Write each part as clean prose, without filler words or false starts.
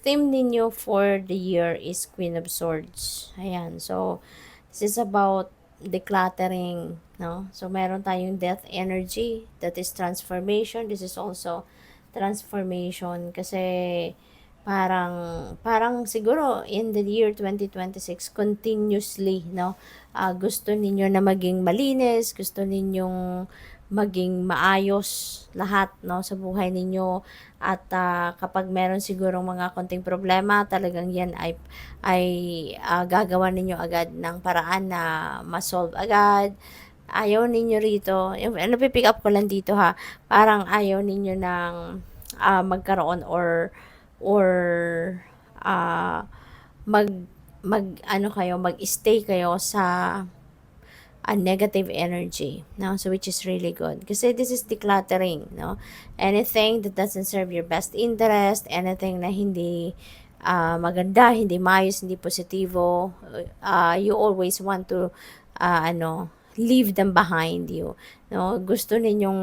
theme ninyo for the year is Queen of Swords. Ayan. So, this is about decluttering, no? So, meron tayong death energy, that is transformation. This is also transformation kasi parang siguro in the year 2026 continuously, no? Gusto ninyo na maging malinis, gusto ninyong maging maayos lahat, no, sa buhay ninyo. At kapag meron sigurong mga konting problema, talagang yan ay gagawa ninyo agad ng paraan na ma-solve agad. Ayaw ninyo rito, napipick up ko lang dito ha, parang ayaw ninyo ng magkaroon or ah, mag ano kayo, mag-stay kayo sa a negative energy, no? So which is really good kasi this is decluttering, no? Anything that doesn't serve your best interest, anything na hindi maganda, hindi maayos, hindi positibo, you always want to leave them behind you, no? Gusto ninyong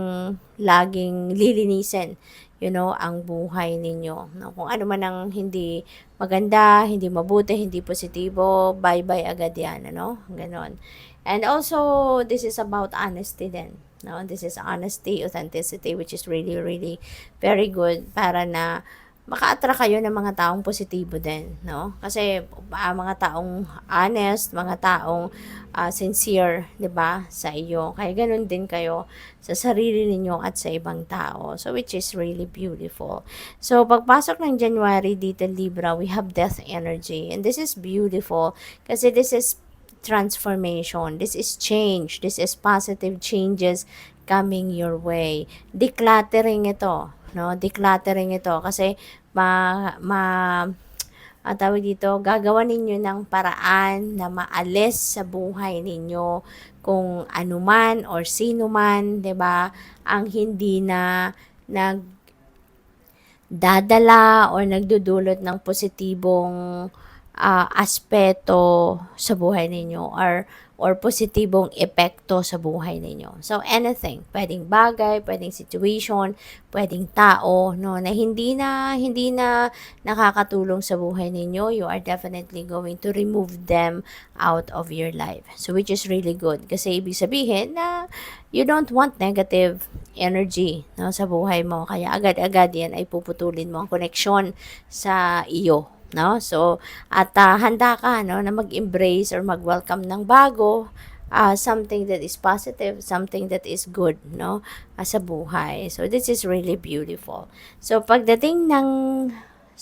laging lilinisin, ang buhay ninyo, no? Kung ano man ang hindi maganda, hindi mabuti, hindi positibo, bye-bye agad yan, ganon. And also, this is about honesty then, no? This is honesty, authenticity, which is really, really very good para na maka-attract kayo ng mga taong positibo din, no? Kasi mga taong honest, mga taong sincere, 'di ba, sa iyo. Kaya ganun din kayo sa sarili ninyo at sa ibang tao. So which is really beautiful. So pagpasok ng January dito Libra, we have death energy and this is beautiful kasi this is transformation, this is change, this is positive changes coming your way. Decluttering ito, no? Decluttering ito kasi tawag dito, gagawa ninyo ng paraan na maalis sa buhay ninyo kung anuman or sino man, 'di ba, ang hindi na nagdadala or nagdudulot ng positibong aspeto sa buhay ninyo or positibong epekto sa buhay ninyo. So anything, pwedeng bagay, pwedeng situation, pwedeng tao, no, na hindi na nakakatulong sa buhay ninyo, you are definitely going to remove them out of your life. So which is really good kasi ibig sabihin na you don't want negative energy, no, sa buhay mo. Kaya agad-agad yan ay puputulin mo ang koneksyon sa iyo, no? So at handa ka, no, na mag-embrace or mag-welcome ng bago, something that is positive, something that is good, no, sa buhay. So this is really beautiful. So pagdating ng